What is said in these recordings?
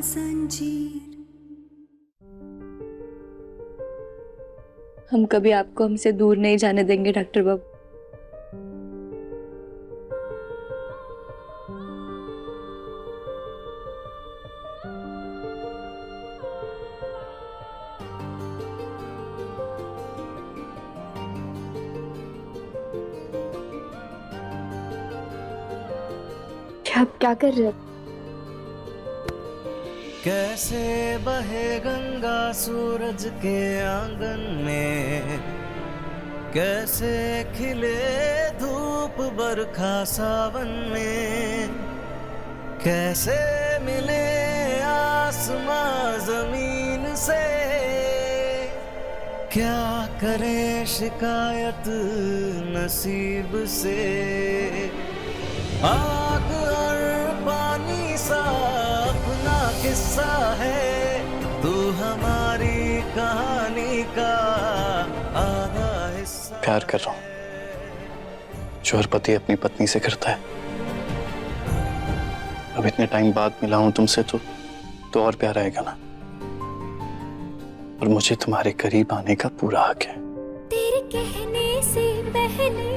जंजीर। हम कभी आपको हमसे दूर नहीं जाने देंगे डॉक्टर बाबू। आप क्या कर रहे हो? कैसे बहे गंगा सूरज के आंगन में, कैसे खिले धूप बरखा सावन में, कैसे मिले आसमां जमीन से, क्या करे शिकायत नसीब से। आग और पानी सा अपना किस्सा है, तू हमारी कहानी का आधा हिस्सा। प्यार कर रहा हूं जो हर पति अपनी पत्नी से करता है। अब इतने टाइम बाद मिला हूं तुमसे तो और प्यार आएगा ना। और मुझे तुम्हारे करीब आने का पूरा हक है। तेरे कहने से पहले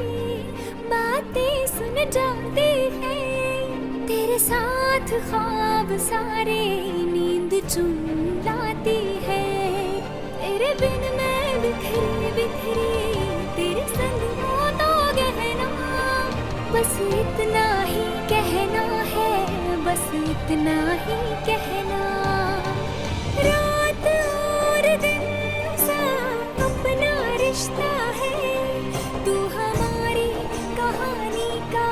बातें सुन जाते हैं, तेरे साथ ख्वाब सारे नींद चुन लाती है। तेरे बिन मैं बिखरी बिखरी, तेरे संग हो तो गहना। बस इतना ही कहना है, बस इतना ही कहना। रात और दिन सा अपना रिश्ता है, तू हमारी कहानी का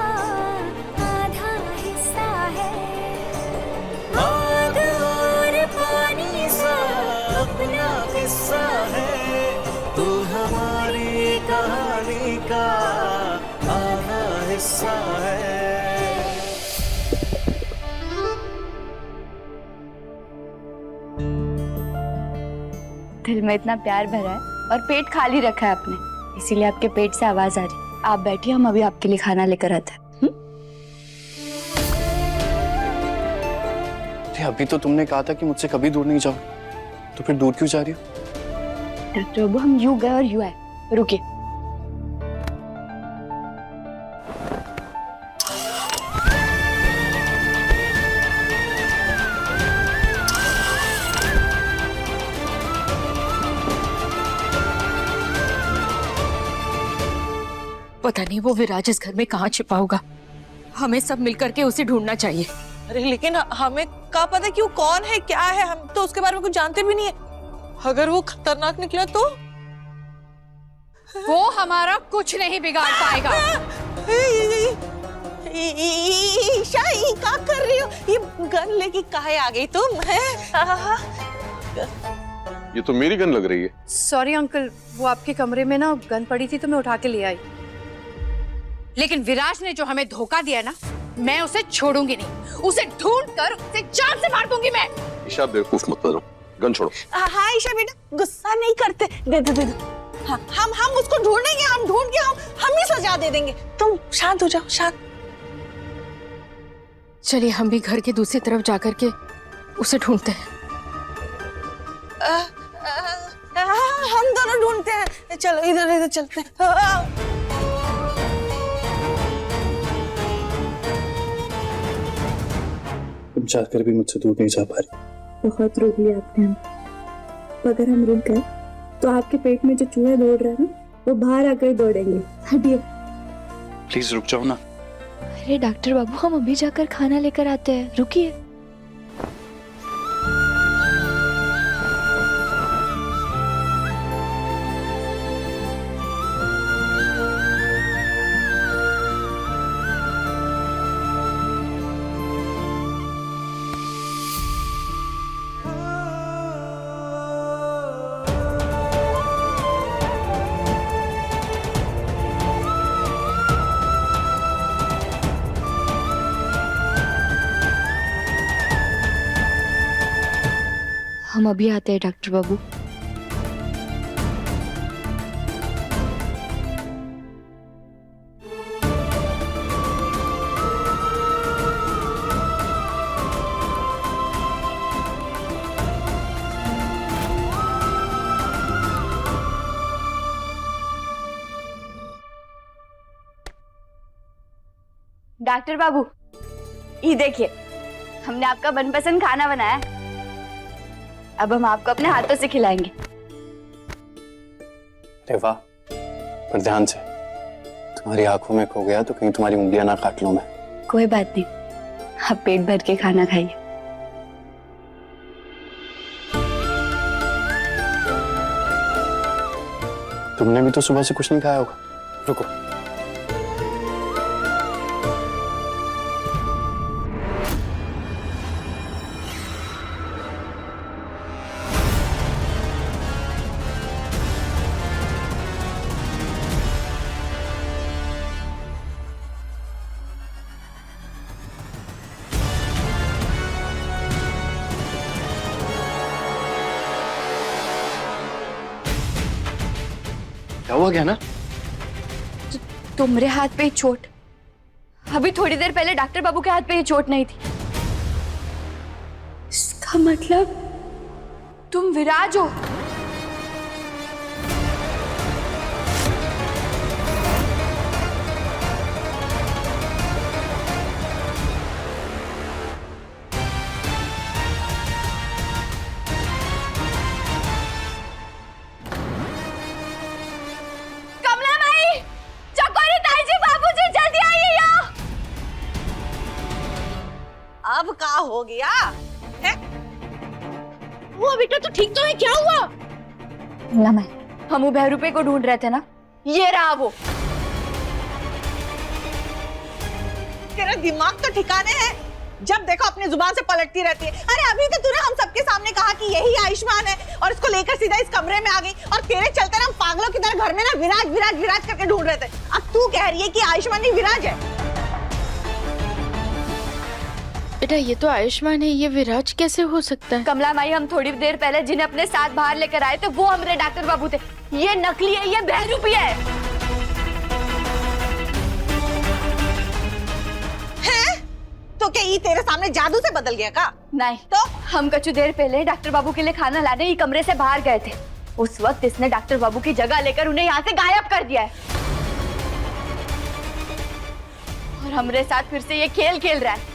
आधा हिस्सा है। आग और पानी सा अपना किस्सा है, तू हमारी कहानी का आधा हिस्सा है। दिल में इतना प्यार भरा है और पेट खाली रखा है आपने, इसीलिए आपके पेट से आवाज आ रही। आप बैठिए, हम अभी आपके लिए खाना लेकर आते हैं। अरे अभी तो तुमने कहा था कि मुझसे कभी दूर नहीं जाओगे, तो फिर दूर क्यों जा रही हो? डॉक्टर बाबू, हम यूं गए और यूं आए। रुकिए। पता नहीं वो विराज इस घर में कहाँ छिपा होगा। हमें सब मिलकर के उसे ढूंढना चाहिए। अरे लेकिन हमें क्या पता कि वो कौन है, क्या है, हम तो उसके बारे में कुछ जानते भी नहीं है। अगर वो खतरनाक निकला तो वो हमारा कुछ नहीं बिगाड़ पाएगा। ईशा, ये क्या कर रही हो? ये गन लेके काहे आ गई तुम? है ये तो मेरी गन लग रही है। सॉरी अंकल, वो आपके कमरे में ना गन पड़ी थी तो मैं उठा के ले आई। लेकिन विराज ने जो हमें धोखा दिया ना, मैं उसे छोड़ूंगी नहीं। उसे ढूंढ कर उसे जान से मार दूंगी मैं। ईशा बेवकूफ मत बनो, गन छोड़ो। हाँ ईशा बेटा, गुस्सा नहीं करते। दे दे दे, दे। हाँ, हम उसको ढूंढेंगे, हम ढूंढ के हम ही सजा दे देंगे। तुम शांत हो जाओ, शांत। चलिए हम भी घर के दूसरी तरफ जाकर के उसे ढूंढते हैं। हम दोनों ढूंढते हैं। चलो इधर इधर चलते हैं। तुम चाहकर भी मुझसे दूर नहीं जा पा रही। बहुत रोक लिया आपने हम। अगर हम रुक गए तो आपके पेट में जो चूहे दौड़ रहे हैं ना, वो बाहर आकर दौड़ेंगे। हटिए। प्लीज रुक जाओ ना। अरे डॉक्टर बाबू, हम अभी जाकर खाना लेकर आते हैं, रुकिए। हम अभी आते हैं डॉक्टर बाबू। डॉक्टर बाबू, ये देखिए, हमने आपका मनपसंद खाना बनाया। अब हम आपको अपने हाथों से खिलाएंगे। अरे वाह, पर ध्यान से, तुम्हारी आंखों में खो गया तो कहीं तुम्हारी उंगलियां ना काट लूं मैं। कोई बात नहीं, आप पेट भर के खाना खाइए। तुमने भी तो सुबह से कुछ नहीं खाया होगा। रुको, क्या हुआ क्या ना? तुम्हारे हाथ पे ही चोट। अभी थोड़ी देर पहले डॉक्टर बाबू के हाथ पे ही चोट नहीं थी। इसका मतलब तुम विराज हो। कमला माई, चकोरी ताई जी, बाबूजी, जल्दी आइए यहाँ। अब का हो गया है? वो बेटा तो ठीक तो है, क्या हुआ? कमला माई, हम वो बहरूपे को ढूंढ रहे थे ना, ये रहा वो। तेरा दिमाग तो ठिकाने है, जब देखो अपनी जुबान से पलटती रहती है। अरे अभी तो तूने हम सबके सामने कहा कि यही आयुष्मान है और इसको लेकर सीधा इस कमरे में आ गई, और तेरे चलते ना हम पागलों की तरह घर में ना विराज विराज विराज करके ढूंढ रहे थे। अब तू कह रही है कि आयुष्मान ही विराज है। बेटा ये तो आयुष्मान है, ये विराज कैसे हो सकता है? कमला माई, हम थोड़ी देर पहले जिन्हें अपने साथ बाहर लेकर आए थे वो हमारे डॉक्टर बाबू थे। ये नकली है, ये बहरूपी है। तो क्या ये तेरे सामने जादू से बदल गया का? नहीं तो हम कुछ देर पहले डॉक्टर बाबू के लिए खाना लाने ही कमरे से बाहर गए थे। उस वक्त इसने डॉक्टर बाबू की जगह लेकर उन्हें यहाँ से गायब कर दिया है और हमारे साथ फिर से ये खेल खेल रहा है।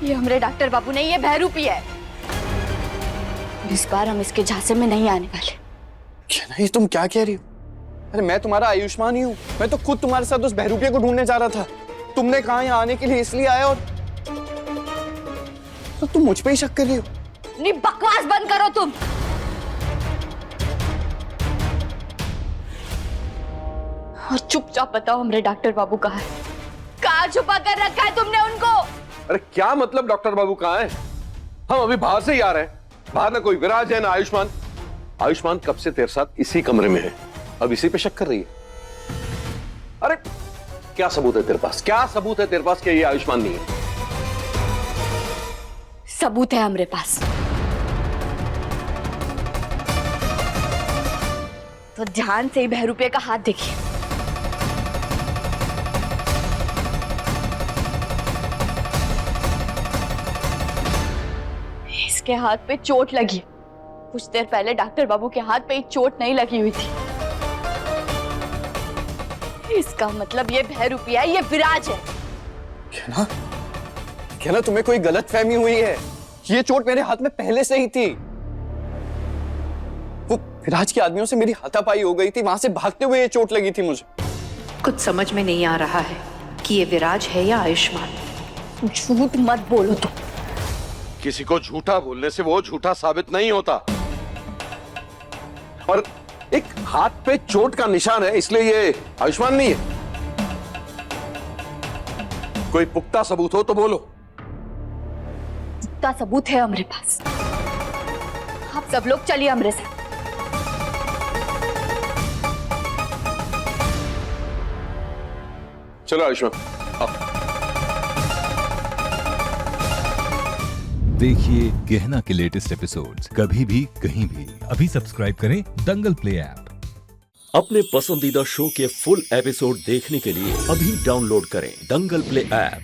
ये हमारे डॉक्टर बाबू नहीं, ये बहरूपी है। इस बार हम इसके झांसे में नहीं आने वाले। क्या नहीं, तुम क्या कह रही हो? अरे मैं तुम्हारा आयुष्मान ही हूँ। मैं तो खुद तुम्हारे साथ उस बहरूपिया को ढूंढने जा रहा था। तुमने कहा यहाँ आने के लिए इसलिए आया, और तो तुम मुझ पे ही शक कर रही हो। नहीं, बकवास बंद करो तुम। और चुपचाप बताओ हमारे डॉक्टर बाबू कहाँ है? कहाँ छुपा कर रखा है तुमने उनको? अरे क्या मतलब डॉक्टर बाबू कहाँ है? हम अभी बाहर से ही आ रहे हैं। बाहर ना कोई विराज है ना आयुष्मान। आयुष्मान कब से तेरे साथ इसी कमरे में है, अब इसी पे शक कर रही है। अरे क्या सबूत है तेरे पास? क्या सबूत है तेरे पास कि ये आयुष्मान नहीं है? सबूत है हमारे पास। तो ध्यान से ही बहरूपे का हाथ देखिए। इसके हाथ पे चोट लगी। कुछ देर पहले डॉक्टर बाबू के हाथ पे चोट नहीं लगी हुई थी। इसका मतलब ये बहरूपिया, ये विराज है। क्या ना तुम्हें कोई गलतफहमी हुई है? ये चोट मेरे हाथ में पहले से ही थी। वो विराज के आदमियों से मेरी हाथापाई हो गई थी, वहां से भागते हुए ये चोट लगी थी मुझे। कुछ समझ में नहीं आ रहा है कि ये विराज है या आयुष्मान। झूठ मत बोलो तुम। किसी को झूठा बोलने से वो झूठा साबित नहीं होता। और एक हाथ पे चोट का निशान है, इसलिए ये आयुष्मान नहीं है। कोई पुख्ता सबूत हो तो बोलो। पुख्ता सबूत है हमारे पास। आप सब लोग चलिए हमारे साथ। चलो आयुष्मान, आओ। देखिए गहना के लेटेस्ट एपिसोड्स कभी भी कहीं भी। अभी सब्सक्राइब करें दंगल प्ले ऐप। अपने पसंदीदा शो के फुल एपिसोड देखने के लिए अभी डाउनलोड करें दंगल प्ले ऐप।